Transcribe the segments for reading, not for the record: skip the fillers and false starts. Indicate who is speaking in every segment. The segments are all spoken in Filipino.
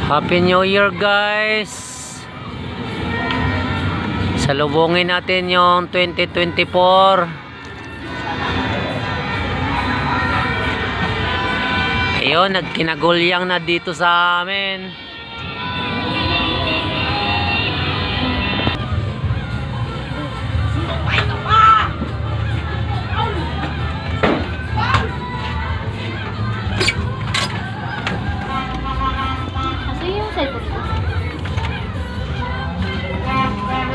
Speaker 1: Happy New Year, guys. Salubungin natin yung 2024. Ayun, nagkinagulyang na dito sa amin.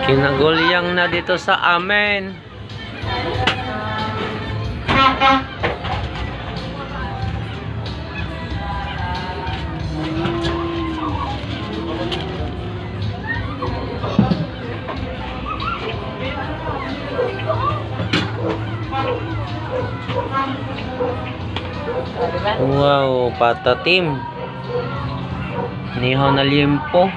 Speaker 1: Kinagulyang na dito sa amin. Wow, patatim. Nihaw na liempo.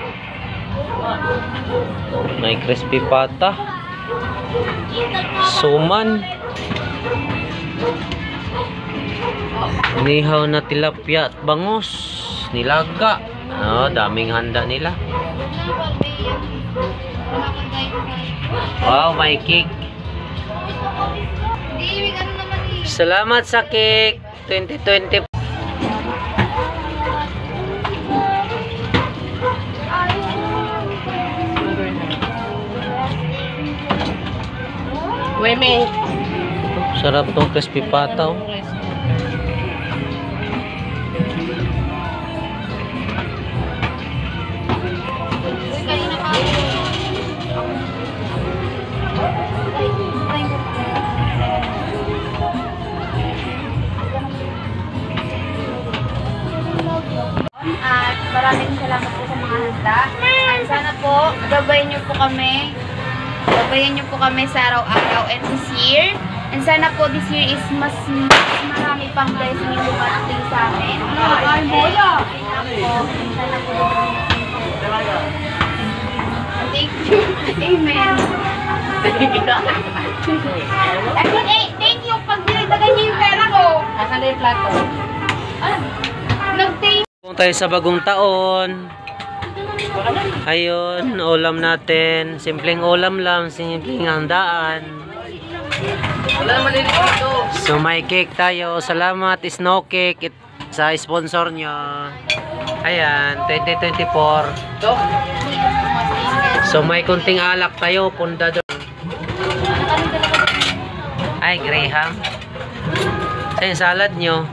Speaker 1: May crispy pata. Suman. Nihaw na tilapia at bangus. Nilaga. Oh, daming handa nila. Wow, may cake. Salamat sa cake 2020.
Speaker 2: Weme.
Speaker 1: Sarap tong crispy pata. Oh.
Speaker 2: At maraming salamat po sa mga handa. At sana po, gabayan niyo po kami. Gabayan niyo po kami sa araw-araw and this year. And sana po this year is mas marami pang blessing yung dumating sa amin. Sana po. Thank you. Amen. Thank you. Pag dinagdagan niyo yung pera ko. Asan na yung plato? Nag-thank
Speaker 1: Tayo sa bagong taon. Ayun, ulam natin. Simpleng ulam lang, simpleng handaan. So may cake tayo. Salamat Snow Cake sa sponsor nyo. Ayan, 2024. So may kunting alak tayo, punda doon. Ay, Graham. Sa yung salad nyo.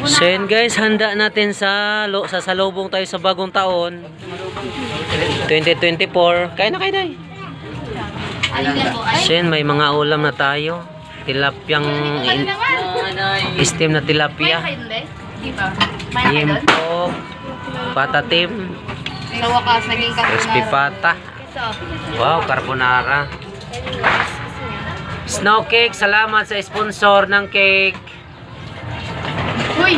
Speaker 1: So yun guys, handa natin sa salubong tayo sa bagong taon 2024. Kain na kayo tayo. So yun, may mga ulam na tayo. Tilapyang steam na tilapia, liempo, patatim, crispy pata. Wow, carbonara. Snow Cake, salamat sa sponsor ng cake.
Speaker 2: Uy!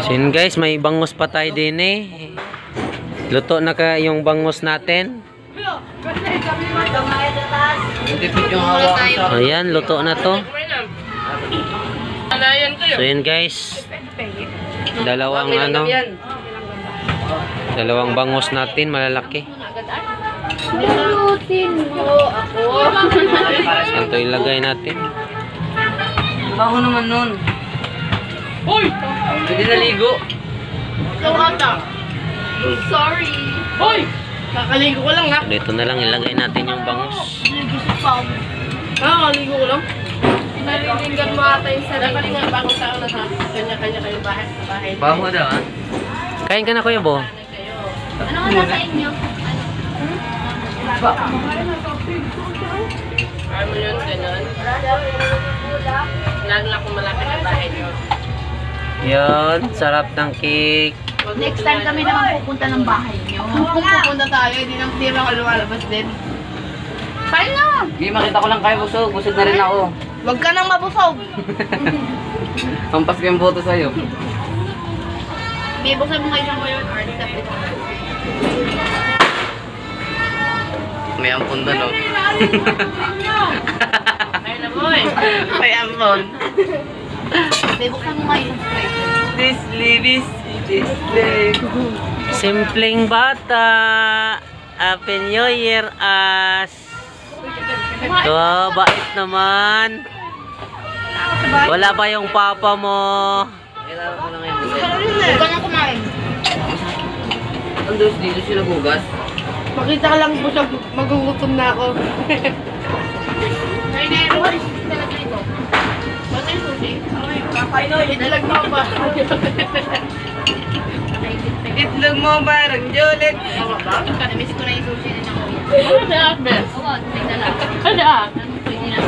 Speaker 1: So yun guys, may bangus pa tayo din eh. Luto na ka yung bangus natin. Ayan, luto na to. So yun guys, dalawang bangus natin malalaki.
Speaker 2: Nilutin mo ako.
Speaker 1: Saan ito ilagay natin?
Speaker 3: Baho naman nun. Hoy! Hindi naligo.
Speaker 2: Sorry.
Speaker 3: Hoy! Kakaligo ko lang ha.
Speaker 1: Dito na lang ilagay natin yung bangus.
Speaker 3: Kakaligo ko lang. Nalilinggan mo ata yung sarili nga bago tao na sa kanya-kanya kayong bahay.
Speaker 1: Baho daw ha? Kain ka na kuya Bo.
Speaker 2: Ano nga nasa inyo?
Speaker 3: Ano yun, gano'n? Lalo na kung malapit ang bahay nyo.
Speaker 1: Yun, sarap ng cake.
Speaker 2: Next time kami naman pupunta ng bahay nyo.
Speaker 3: Kung pupunta tayo, hindi lang ako lumalabas din.
Speaker 2: Kain na!
Speaker 3: Hindi, makita ko lang kayo busog. Busog na rin ako.
Speaker 2: Huwag ka nang mabusog.
Speaker 3: Pampas ko yung boto sa'yo.
Speaker 2: May buksan mo kayo isang mo yun, or
Speaker 1: May ampon doon, oh.
Speaker 3: Ay na boy.
Speaker 1: May ampon.
Speaker 2: Bebuksan mo nga yung plate.
Speaker 3: This live.
Speaker 1: Simpleng bata. Happy New Year, As. Oh, bait naman. Wala ba yung papa mo?
Speaker 3: Kailangan ko na ngayon.
Speaker 2: Huwag ka nang kumain.
Speaker 3: Andun dito sila bugas. Makita ka lang po siya, magugutom na ako.
Speaker 2: Ay, Nero. Talaga ito.
Speaker 3: Ba't yung sushi? Kakain na, itlog mo ba? Itlog mo ba? Rangjolet? Tama ba?
Speaker 2: Namiss ko na yung sushi na nakuha.
Speaker 3: Ano na, Asbel?
Speaker 2: Oo, may dala.
Speaker 3: Ano ah?
Speaker 2: Pwede na.